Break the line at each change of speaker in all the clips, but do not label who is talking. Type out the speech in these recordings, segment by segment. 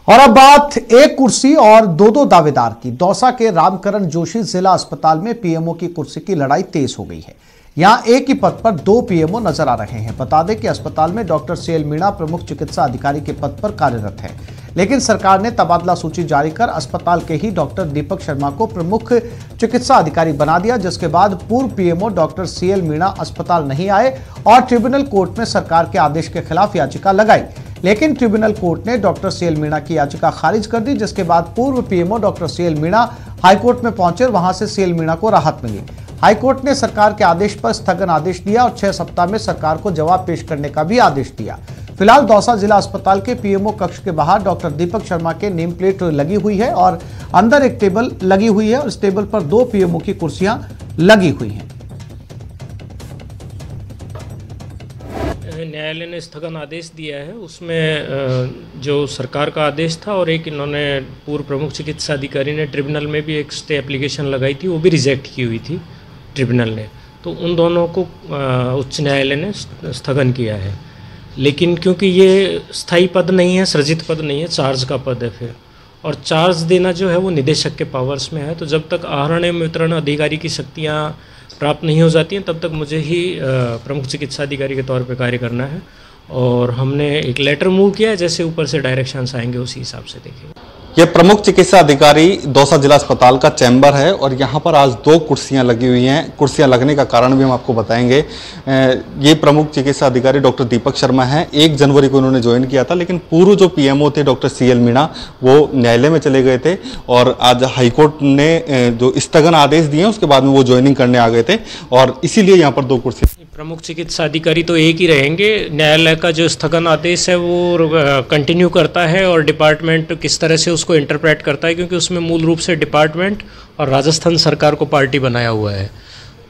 और अब बात एक कुर्सी और दो दावेदार की। दौसा के रामकरण जोशी जिला अस्पताल में पीएमओ की कुर्सी की लड़ाई तेज हो गई है। यहां एक ही पद पर दो पीएमओ नजर आ रहे हैं। बता दें कि अस्पताल में डॉक्टर सीएल मीणा प्रमुख चिकित्सा अधिकारी के पद पर कार्यरत है, लेकिन सरकार ने तबादला सूची जारी कर अस्पताल के ही डॉक्टर दीपक शर्मा को प्रमुख चिकित्सा अधिकारी बना दिया, जिसके बाद पूर्व पीएमओ डॉक्टर सीएल मीणा अस्पताल नहीं आए और ट्रिब्यूनल कोर्ट में सरकार के आदेश के खिलाफ याचिका लगाई। लेकिन ट्रिब्यूनल कोर्ट ने डॉक्टर सीएल मीणा की याचिका खारिज कर दी, जिसके बाद पूर्व PMO doctor CL Meena high court में पहुंचे। वहां से सीएल मीणा को राहत मिली। हाईकोर्ट ने सरकार के आदेश पर स्थगन आदेश दिया और 6 सप्ताह में सरकार को जवाब पेश करने का भी आदेश दिया। फिलहाल दौसा जिला अस्पताल के पीएमओ कक्ष के बाहर डॉक्टर दीपक शर्मा के नेम प्लेट लगी हुई है और अंदर एक टेबल लगी हुई है और इस टेबल पर दो पीएमओ की कुर्सियां लगी हुई हैं।
न्यायालय ने स्थगन आदेश दिया है, उसमें जो सरकार का आदेश था और एक इन्होंने पूर्व प्रमुख चिकित्सा अधिकारी ने ट्रिब्यूनल में भी एक स्टे एप्लीकेशन लगाई थी, वो भी रिजेक्ट की हुई थी ट्रिब्यूनल ने। तो उन दोनों को उच्च न्यायालय ने स्थगन किया है। लेकिन क्योंकि ये स्थायी पद नहीं है, सृजित पद नहीं है, चार्ज का पद है फिर, और चार्ज देना जो है वो निदेशक के पावर्स में है। तो जब तक आहरण एवं वितरण अधिकारी की शक्तियाँ प्राप्त नहीं हो जाती हैं तब तक मुझे ही प्रमुख चिकित्सा अधिकारी के तौर पे कार्य करना है। और हमने एक लेटर मूव किया है, जैसे ऊपर से डायरेक्शंस आएंगे उसी हिसाब से देखेंगे।
ये प्रमुख चिकित्सा अधिकारी दौसा जिला अस्पताल का चैम्बर है और यहाँ पर आज दो कुर्सियाँ लगी हुई हैं। कुर्सियाँ लगने का कारण भी हम आपको बताएंगे। ये प्रमुख चिकित्सा अधिकारी डॉक्टर दीपक शर्मा हैं। 1 जनवरी को उन्होंने ज्वाइन किया था, लेकिन पूर्व जो पीएमओ थे डॉक्टर सीएल मीणा वो न्यायालय में चले गए थे और आज हाईकोर्ट ने जो स्थगन आदेश दिए उसके बाद में वो ज्वाइनिंग करने आ गए थे और इसीलिए यहाँ पर 2 कुर्सी।
प्रमुख चिकित्सा अधिकारी तो एक ही रहेंगे। न्यायालय का जो स्थगन आदेश है वो कंटिन्यू करता है और डिपार्टमेंट किस तरह से उसको इंटरप्रेट करता है, क्योंकि उसमें मूल रूप से डिपार्टमेंट और राजस्थान सरकार को पार्टी बनाया हुआ है।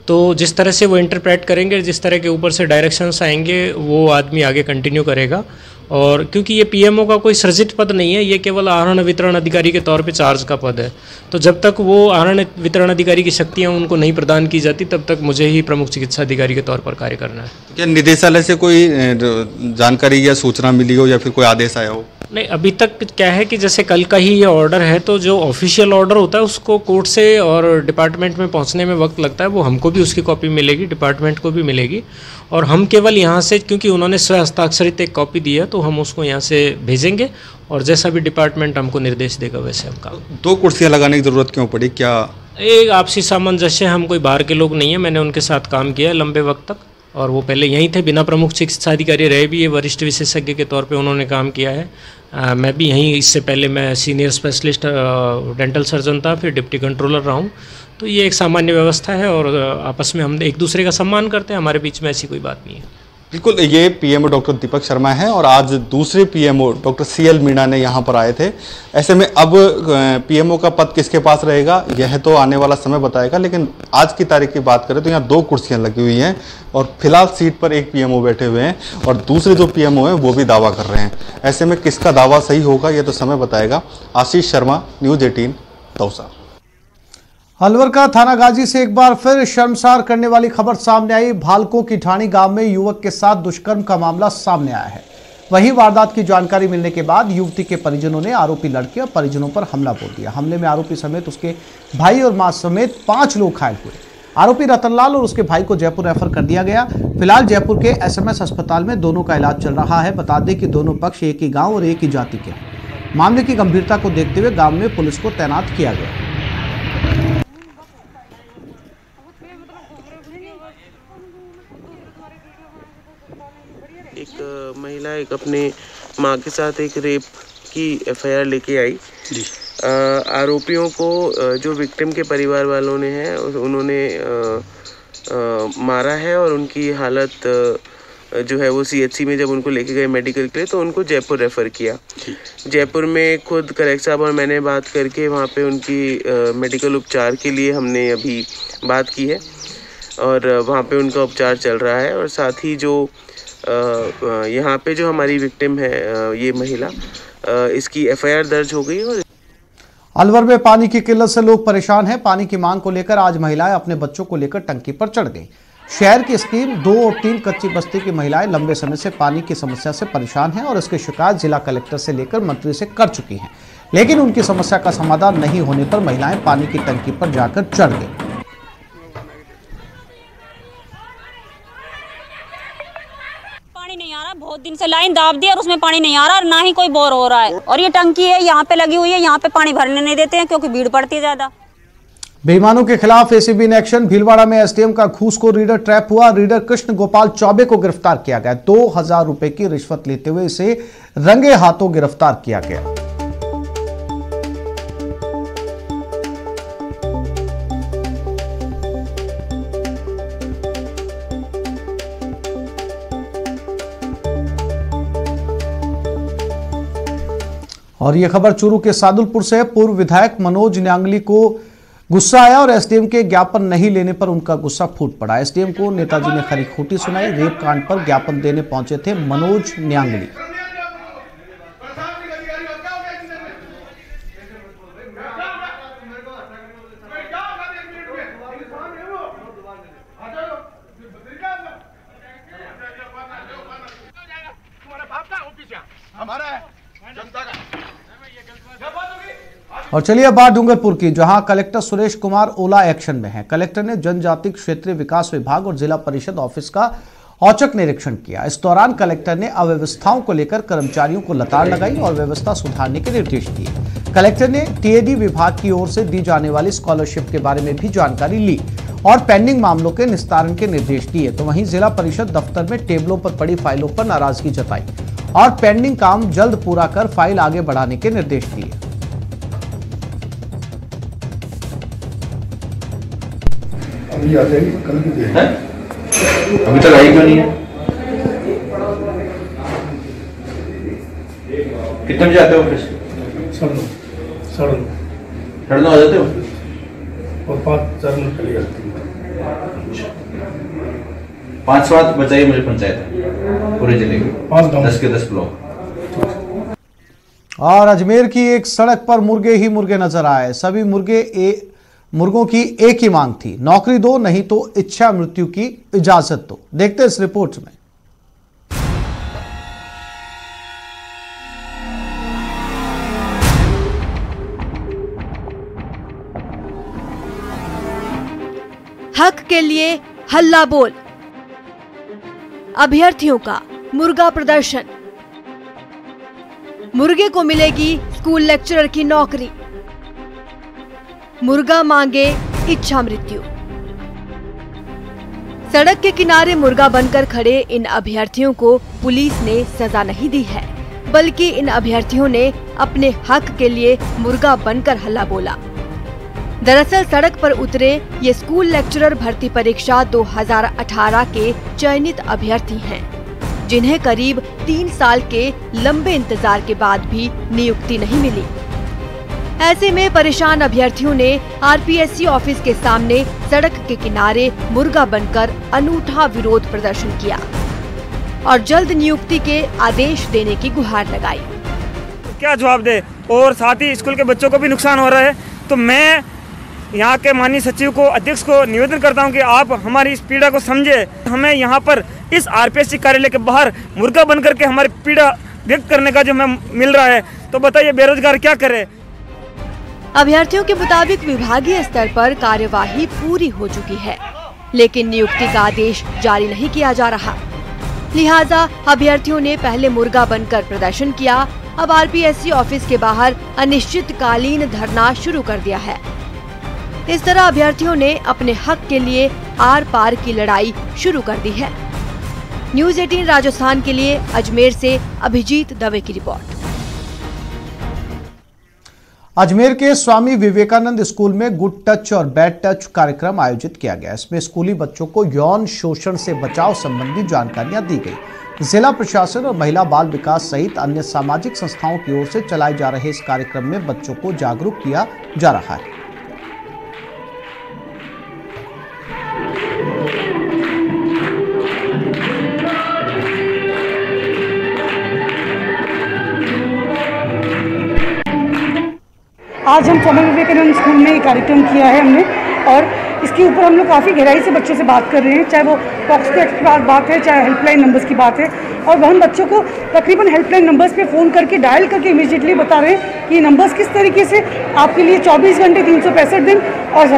तो जिस तरह से वो इंटरप्रेट करेंगे, जिस तरह के ऊपर से डायरेक्शंस आएंगे, वो आदमी आगे कंटिन्यू करेगा। और क्योंकि ये पीएमओ का कोई सृजित पद नहीं है, ये केवल आहरण वितरण अधिकारी के तौर पे चार्ज का पद है। तो जब तक वो आहरण वितरण अधिकारी की शक्तियां उनको नहीं प्रदान की जाती तब तक मुझे ही प्रमुख चिकित्सा अधिकारी के तौर पर कार्य करना है।
क्या निदेशालय से कोई जानकारी या सूचना मिली हो या फिर कोई आदेश आया हो?
नहीं, अभी तक क्या है कि जैसे कल का ही ये ऑर्डर है, तो जो ऑफिशियल ऑर्डर होता है उसको कोर्ट से और डिपार्टमेंट में पहुंचने में वक्त लगता है। वो हमको भी उसकी कॉपी मिलेगी, डिपार्टमेंट को भी मिलेगी, और हम केवल यहाँ से, क्योंकि उन्होंने स्व हस्ताक्षरित एक कॉपी दी है, तो हम उसको यहाँ से भेजेंगे और जैसा भी डिपार्टमेंट हमको निर्देश देगा वैसे हम काम।
2 कुर्सियाँ लगाने की ज़रूरत क्यों पड़ी? क्या
एक आपसी सामंजस्य, हम कोई बाहर के लोग नहीं है, मैंने उनके साथ काम किया है लंबे वक्त तक और वो पहले यहीं थे, बिना प्रमुख चिकित्सा अधिकारी रहे भी ये वरिष्ठ विशेषज्ञ के तौर पे उन्होंने काम किया है। मैं भी यहीं, इससे पहले मैं सीनियर स्पेशलिस्ट डेंटल सर्जन था, फिर डिप्टी कंट्रोलर रहा हूँ। तो ये एक सामान्य व्यवस्था है और आपस में हम एक दूसरे का सम्मान करते हैं, हमारे बीच में ऐसी कोई बात नहीं है।
बिल्कुल, ये पीएमओ डॉक्टर दीपक शर्मा हैं और आज दूसरे पीएमओ डॉक्टर सीएल मीणा ने यहाँ पर आए थे। ऐसे में अब पीएमओ का पद किसके पास रहेगा यह तो आने वाला समय बताएगा, लेकिन आज की तारीख की बात करें तो यहाँ 2 कुर्सियाँ लगी हुई हैं और फिलहाल सीट पर एक पीएमओ बैठे हुए हैं और दूसरे जो पीएमओ हैं वो भी दावा कर रहे हैं। ऐसे में किसका दावा सही होगा यह तो समय बताएगा। आशीष शर्मा, न्यूज़ 18, दौसा।
अलवर का थानागाजी से एक बार फिर शर्मसार करने वाली खबर सामने आई। भालको की ठाणी गांव में युवक के साथ दुष्कर्म का मामला सामने आया है। वहीं वारदात की जानकारी मिलने के बाद युवती के परिजनों ने आरोपी लड़के और परिजनों पर हमला बोल दिया। हमले में आरोपी समेत उसके भाई और मां समेत 5 लोग घायल हुए। आरोपी रतनलाल और उसके भाई को जयपुर रेफर कर दिया गया। फिलहाल जयपुर के SMS अस्पताल में दोनों का इलाज चल रहा है। बता दें कि दोनों पक्ष एक ही गाँव और एक ही जाति के हैं। मामले की गंभीरता को देखते हुए गाँव में पुलिस को तैनात किया गया।
एक महिला एक अपने माँ के साथ एक रेप की FIR लेके आई। आरोपियों को जो विक्टिम के परिवार वालों ने है उन्होंने मारा है और उनकी हालत जो है वो CHC में जब उनको लेके गए मेडिकल के लिए तो उनको जयपुर रेफ़र किया। जयपुर में खुद कलेक्टर साहब और मैंने बात करके वहाँ पे उनकी मेडिकल उपचार के लिए हमने अभी बात की है और वहाँ पे उनका उपचार चल रहा है। और साथ ही जो यहाँ पे जो हमारी विक्टिम है ये महिला, इसकी FIR दर्ज हो गई। और
अलवर में पानी की किल्लत से लोग परेशान हैं। पानी की मांग को लेकर आज महिलाएं अपने बच्चों को लेकर टंकी पर चढ़ गईं। शहर की स्कीम 2 और 3 कच्ची बस्ती की महिलाएं लंबे समय से पानी की समस्या से परेशान हैं और इसकी शिकायत जिला कलेक्टर से लेकर मंत्री से कर चुकी हैं, लेकिन उनकी समस्या का समाधान नहीं होने पर महिलाएं पानी की टंकी पर जाकर चढ़ गई।
पानी नहीं आ रहा, बहुत दिन से लाइन दाब दी और उसमें पानी नहीं आ रहा और ना ही कोई बोर हो रहा है। और ये टंकी है यहाँ पे लगी हुई है, यहाँ पे पानी भरने नहीं देते हैं क्योंकि भीड़ पड़ती है ज्यादा।
बेईमानों के खिलाफ एसीबी ने एक्शन। भीलवाड़ा में एसडीएम का घूसखोर रीडर ट्रैप हुआ। रीडर कृष्ण गोपाल चौबे को गिरफ्तार किया गया। 2000 रुपए की रिश्वत लेते हुए इसे रंगे हाथों गिरफ्तार किया गया। और यह खबर चूरू के सादुलपुर से। पूर्व विधायक मनोज न्यांगली को गुस्सा आया और एसडीएम के ज्ञापन नहीं लेने पर उनका गुस्सा फूट पड़ा। एसडीएम को नेताजी ने खरी खोटी सुनाई। रेप कांड पर ज्ञापन देने पहुंचे थे मनोज न्यांगली। और चलिए अब बात डूंगरपुर की, जहां कलेक्टर सुरेश कुमार ओला एक्शन में हैं। कलेक्टर ने जनजाति क्षेत्रीय विकास विभाग और जिला परिषद ऑफिस का औचक निरीक्षण किया। इस दौरान कलेक्टर ने अव्यवस्थाओं को लेकर कर्मचारियों को लताड़ लगाई और व्यवस्था सुधारने के निर्देश दिए। कलेक्टर ने टीएडी विभाग की ओर से दी जाने वाली स्कॉलरशिप के बारे में भी जानकारी ली और पेंडिंग मामलों के निस्तारण के निर्देश दिए। तो वहीं जिला परिषद दफ्तर में टेबलों पर पड़ी फाइलों पर नाराजगी जताई और पेंडिंग काम जल्द पूरा कर फाइल आगे बढ़ाने के निर्देश दिए।
अभी आ जाएगी, कल की देर है।
अभी तक आई क्यों नहीं है? कितने बजे आते हो ऑफिस? 9:30 आ जाते हो
और 5-4 मिनट चली जाती है।
5 बचाइए मुझे पंचायत पूरे जिले की 10 के 10 ब्लॉक।
और अजमेर की एक सड़क पर मुर्गे ही मुर्गे नजर आए। सभी मुर्गों की एक ही मांग थी, नौकरी दो नहीं तो इच्छा मृत्यु की इजाजत दो। देखते इस रिपोर्ट में।
हक के लिए हल्ला बोल। अभ्यर्थियों का मुर्गा प्रदर्शन। मुर्गे को मिलेगी स्कूल लेक्चरर की नौकरी। मुर्गा मांगे इच्छा मृत्यु। सड़क के किनारे मुर्गा बनकर खड़े इन अभ्यर्थियों को पुलिस ने सजा नहीं दी है, बल्कि इन अभ्यर्थियों ने अपने हक के लिए मुर्गा बनकर हल्ला बोला। दरअसल सड़क पर उतरे ये स्कूल लेक्चरर भर्ती परीक्षा 2018 के चयनित अभ्यर्थी हैं, जिन्हें करीब 3 साल के लंबे इंतजार के बाद भी नियुक्ति नहीं मिली। ऐसे में परेशान अभ्यर्थियों ने आरपीएससी ऑफिस के सामने सड़क के किनारे मुर्गा बनकर अनूठा विरोध प्रदर्शन किया और जल्द नियुक्ति के आदेश देने की गुहार लगाई।
क्या जवाब दे, और साथ ही स्कूल के बच्चों को भी नुकसान हो रहा है। तो मैं यहाँ के माननीय सचिव को, अध्यक्ष को निवेदन करता हूँ कि आप हमारी इस पीड़ा को समझे। हमें यहाँ पर इस आरपीएससी कार्यालय के बाहर मुर्गा बन करके हमारी पीड़ा व्यक्त करने का जो हमें मिल रहा है, तो बताइए बेरोजगार क्या करे।
अभ्यर्थियों के मुताबिक विभागीय स्तर पर कार्यवाही पूरी हो चुकी है, लेकिन नियुक्ति का आदेश जारी नहीं किया जा रहा। लिहाजा अभ्यर्थियों ने पहले मुर्गा बनकर प्रदर्शन किया, अब आरपीएससी ऑफिस के बाहर अनिश्चितकालीन धरना शुरू कर दिया है। इस तरह अभ्यर्थियों ने अपने हक के लिए आर पार की लड़ाई शुरू कर दी है। न्यूज़ 18 राजस्थान के लिए अजमेर से अभिजीत दवे की रिपोर्ट।
अजमेर के स्वामी विवेकानंद स्कूल में गुड टच और बैड टच कार्यक्रम आयोजित किया गया। इसमें स्कूली बच्चों को यौन शोषण से बचाव संबंधी जानकारियां दी गई। जिला प्रशासन और महिला बाल विकास सहित अन्य सामाजिक संस्थाओं की ओर से चलाए जा रहे इस कार्यक्रम में बच्चों को जागरूक किया जा रहा है।
आज हम स्वामी विवेकानंद स्कूल में ये कार्यक्रम किया है हमने, और इसके ऊपर हम लोग काफ़ी गहराई से बच्चों से बात कर रहे हैं, चाहे वो पॉक्स के बात है, चाहे हेल्पलाइन नंबर्स की बात है। और हम बच्चों को तकरीबन हेल्पलाइन नंबर्स पे फ़ोन करके डायल करके इमीडिएटली बता रहे हैं कि ये नंबर्स किस तरीके से आपके लिए 24 घंटे 365 दिन और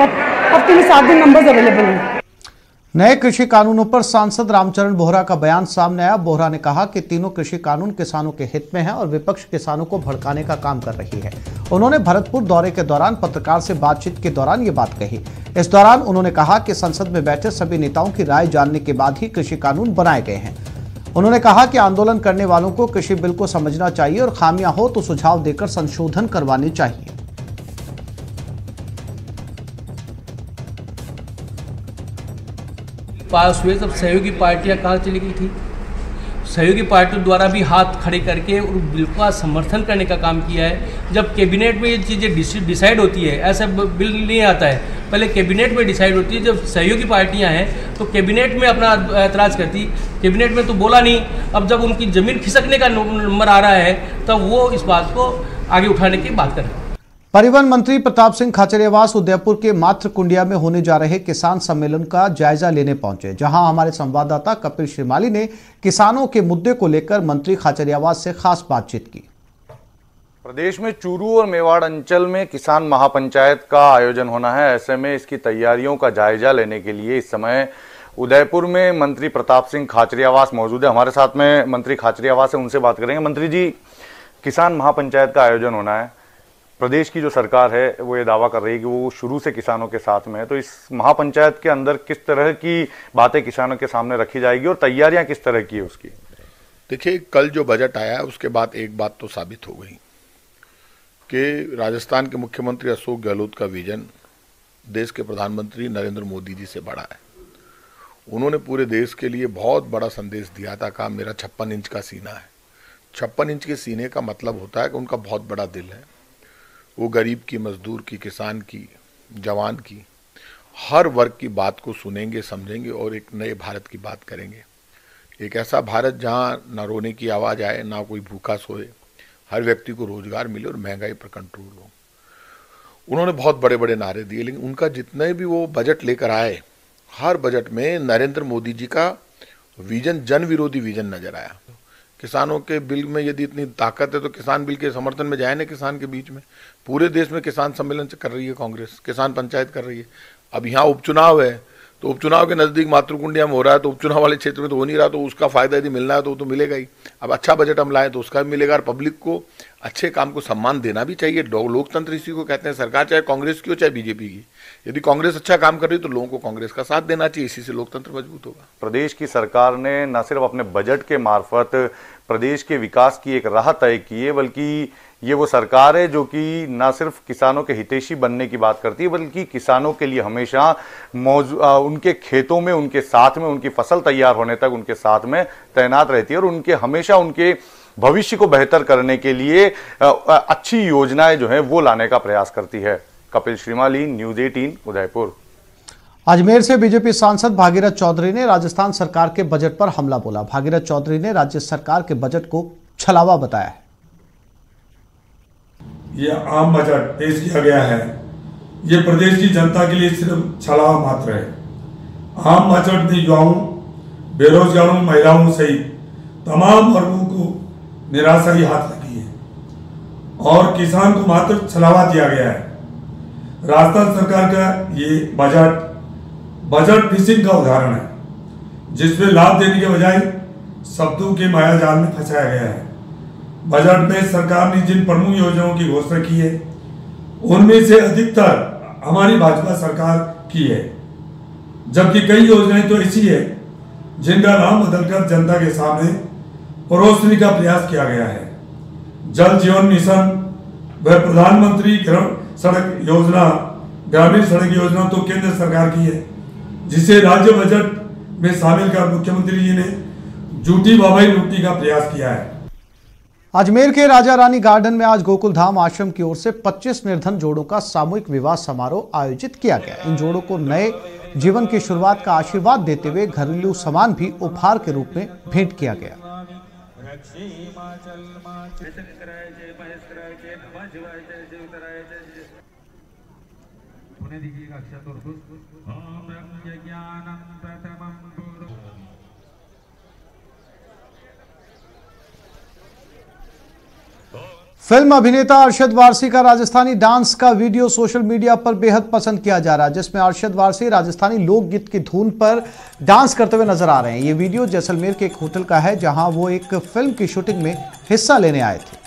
हफ्ते में 7 दिन नंबर्स अवेलेबल हैं।
नए कृषि कानूनों पर सांसद रामचरण बोहरा का बयान सामने आया। बोहरा ने कहा कि तीनों कृषि कानून किसानों के हित में हैं और विपक्ष किसानों को भड़काने का काम कर रही है। उन्होंने भरतपुर दौरे के दौरान पत्रकार से बातचीत के दौरान ये बात कही। इस दौरान उन्होंने कहा कि संसद में बैठे सभी नेताओं की राय जानने के बाद ही कृषि कानून बनाए गए हैं। उन्होंने कहा कि आंदोलन करने वालों को कृषि बिल को समझना चाहिए और खामियां हो तो सुझाव देकर संशोधन करवाने चाहिए।
पास हुए तब सहयोगी पार्टियां कहाँ चली गई थी? सहयोगी पार्टियों द्वारा भी हाथ खड़े करके और बिल का समर्थन करने का काम किया है। जब कैबिनेट में ये चीज़ें डिसाइड होती है, ऐसा बिल नहीं आता है, पहले कैबिनेट में डिसाइड होती है। जब सहयोगी पार्टियां हैं तो कैबिनेट में अपना ऐतराज़ करती, कैबिनेट में तो बोला नहीं। अब जब उनकी ज़मीन खिसकने का नंबर आ रहा है तब वो इस बात को आगे उठाने की बात कर रहे हैं।
परिवहन मंत्री प्रताप सिंह खाचरियावास उदयपुर के मात्र कुंडिया में होने जा रहे किसान सम्मेलन का जायजा लेने पहुंचे, जहां हमारे संवाददाता कपिल श्रीमाली ने किसानों के मुद्दे को लेकर मंत्री खाचरियावास से खास बातचीत की।
प्रदेश में चूरू और मेवाड़ अंचल में किसान महापंचायत का आयोजन होना है। ऐसे में इसकी तैयारियों का जायजा लेने के लिए इस समय उदयपुर में मंत्री प्रताप सिंह खाचरियावास मौजूद है। हमारे साथ में मंत्री खाचरियावास है, उनसे बात करेंगे। मंत्री जी, किसान महापंचायत का आयोजन होना है, प्रदेश की जो सरकार है वो ये दावा कर रही है कि वो शुरू से किसानों के साथ में है, तो इस महापंचायत के अंदर किस तरह की बातें किसानों के सामने रखी जाएगी और तैयारियां किस तरह की है उसकी?
देखिए, कल जो बजट आया है उसके बाद एक बात तो साबित हो गई कि राजस्थान के मुख्यमंत्री अशोक गहलोत का विजन देश के प्रधानमंत्री नरेंद्र मोदी जी से बड़ा है। उन्होंने पूरे देश के लिए बहुत बड़ा संदेश दिया था, कहा मेरा 56 इंच का सीना है। 56 इंच के सीने का मतलब होता है कि उनका बहुत बड़ा दिल है। वो गरीब की, मजदूर की, किसान की, जवान की, हर वर्ग की बात को सुनेंगे, समझेंगे और एक नए भारत की बात करेंगे। एक ऐसा भारत जहां ना रोने की आवाज़ आए, ना कोई भूखा सोए, हर व्यक्ति को रोजगार मिले और महंगाई पर कंट्रोल हो। उन्होंने बहुत बड़े बड़े नारे दिए, लेकिन उनका जितने भी वो बजट लेकर आए, हर बजट में नरेंद्र मोदी जी का विजन, जन विरोधी विजन नजर आया। किसानों के बिल में यदि इतनी ताकत है तो किसान बिल के समर्थन में जाए ना किसान के बीच में। पूरे देश में किसान सम्मेलन कर रही है कांग्रेस, किसान पंचायत कर रही है। अब यहाँ उपचुनाव है तो उपचुनाव के नज़दीक मातृकुंडिया में हो रहा है, तो उपचुनाव वाले क्षेत्र में तो हो नहीं रहा, तो उसका फायदा यदि मिलना है तो मिलेगा ही। अब अच्छा बजट हम लाएं तो उसका भी मिलेगा। और पब्लिक को अच्छे काम को सम्मान देना भी चाहिए। लोकतंत्र इसी को कहते हैं। सरकार चाहे कांग्रेस की हो चाहे बीजेपी की, यदि कांग्रेस अच्छा काम कर रही है तो लोगों को कांग्रेस का साथ देना चाहिए। इसी से लोकतंत्र मजबूत होगा।
प्रदेश की सरकार ने न सिर्फ अपने बजट के मार्फत प्रदेश के विकास की एक राह तय की है, बल्कि ये वो सरकार है जो कि न सिर्फ किसानों के हितैषी बनने की बात करती है, बल्कि किसानों के लिए हमेशा उनके खेतों में, उनके साथ में, उनकी फसल तैयार होने तक उनके साथ में तैनात रहती है और उनके हमेशा उनके भविष्य को बेहतर करने के लिए अच्छी योजनाएं जो है वो लाने का प्रयास करती है। कपिल श्रीमाली, न्यूज़ 18, उदयपुर।
अजमेर से बीजेपी सांसद भागीरथ चौधरी ने राजस्थान सरकार के बजट पर हमला बोला। भागीरथ चौधरी ने राज्य सरकार के बजट को छलावा बताया है।
ये आम बजट पेश किया गया है, ये प्रदेश की जनता के लिए सिर्फ छलावा मात्र है। आम बजट में युवाओं, बेरोजगारों, महिलाओं सहित तमाम वर्गों को निराशा ही हाथ लगी है और किसान को मात्र छलावा दिया गया है। राजस्थान सरकार का ये बजट फिशिंग का उदाहरण है, जिसमें लाभ देने के बजाय शब्दों के मायाजाल में फंसाया गया है। बजट में सरकार ने जिन प्रमुख योजनाओं की घोषणा की है, उनमें से अधिकतर हमारी भाजपा सरकार की है, जबकि कई योजनाएं तो ऐसी है जिनका नाम बदलकर जनता के सामने परोसने का प्रयास किया गया है। जल जीवन मिशन व प्रधानमंत्री सड़क योजना, ग्रामीण सड़क योजना तो केंद्र सरकार की है, जिसे राज्य बजट में शामिल कर मुख्यमंत्री जी ने झूठी वाहवाही लूटने का प्रयास किया है।
अजमेर के राजा रानी गार्डन में आज गोकुल धाम आश्रम की ओर से 25 निर्धन जोड़ों का सामूहिक विवाह समारोह आयोजित किया गया। इन जोड़ों को नए जीवन की शुरुआत का आशीर्वाद देते हुए घरेलू सामान भी उपहार के रूप में भेंट किया गया। फिल्म अभिनेता अरशद वारसी का राजस्थानी डांस का वीडियो सोशल मीडिया पर बेहद पसंद किया जा रहा है, जिसमें अरशद वारसी राजस्थानी लोकगीत की धुन पर डांस करते हुए नजर आ रहे हैं। ये वीडियो जैसलमेर के एक होटल का है, जहां वो एक फिल्म की शूटिंग में हिस्सा लेने आए थे।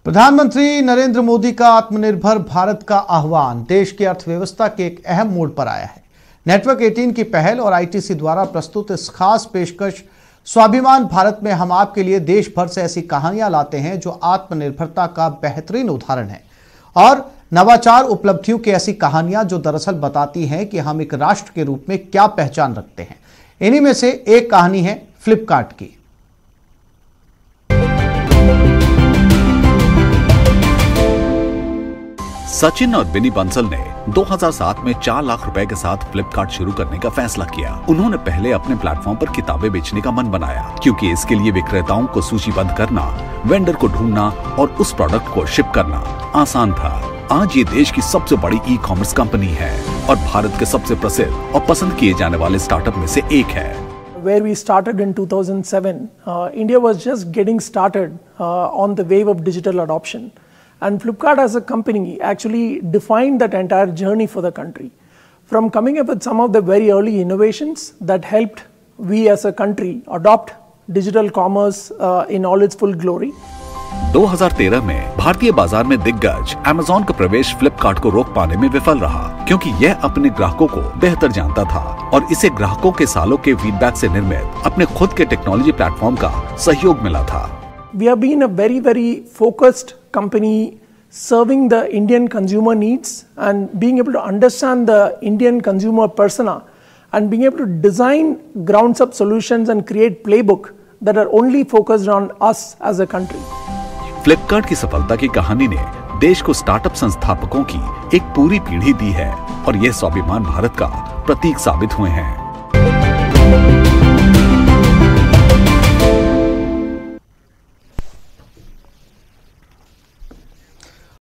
प्रधानमंत्री नरेंद्र मोदी का आत्मनिर्भर भारत का आह्वान देश की अर्थव्यवस्था के एक अहम मोड़ पर आया है। नेटवर्क 18 की पहल और आईटीसी द्वारा प्रस्तुत इस खास पेशकश स्वाभिमान भारत में हम आपके लिए देश भर से ऐसी कहानियां लाते हैं जो आत्मनिर्भरता का बेहतरीन उदाहरण है, और नवाचार उपलब्धियों की ऐसी कहानियां जो दरअसल बताती हैं कि हम एक राष्ट्र के रूप में क्या पहचान रखते हैं। इन्हीं में से एक कहानी है फ्लिपकार्ट की।
सचिन और विनी बंसल ने 2007 में 4 लाख रुपए के साथ फ्लिपकार्ट शुरू करने का फैसला किया। उन्होंने पहले अपने प्लेटफॉर्म पर किताबें बेचने का मन बनाया, क्योंकि इसके लिए विक्रेताओं को सूचीबद्ध करना, वेंडर को ढूंढना और उस प्रोडक्ट को शिप करना आसान था। आज ये देश की सबसे बड़ी ई कॉमर्स कंपनी है और भारत के सबसे प्रसिद्ध और पसंद किए जाने वाले स्टार्टअप में से एक है।
Where we started in 2007, India was just getting started on the wave of digital adoption. And Flipkart as a company actually defined that entire journey for the country. From coming up with some of the very early innovations that helped we as a country adopt digital commerce in all its full glory.
2013 में भारतीय बाजार में दिग्गज Amazon का प्रवेश फ्लिपकार्ट को रोक पाने में विफल रहा, क्योंकि यह अपने ग्राहकों को बेहतर जानता था और इसे ग्राहकों के सालों के फीडबैक से निर्मित अपने खुद के टेक्नोलॉजी प्लेटफॉर्म का सहयोग मिला था।
We have been a very focused company serving the Indian consumer needs and being able to understand the Indian consumer persona and being able to design grounds up solutions and create playbook that are only focused on us as a country.
Flipkart की सफलता की कहानी ने देश को startup संस्थापकों की एक पूरी पीढ़ी दी है और यह स्वाभिमान भारत का प्रतीक साबित हुए हैं।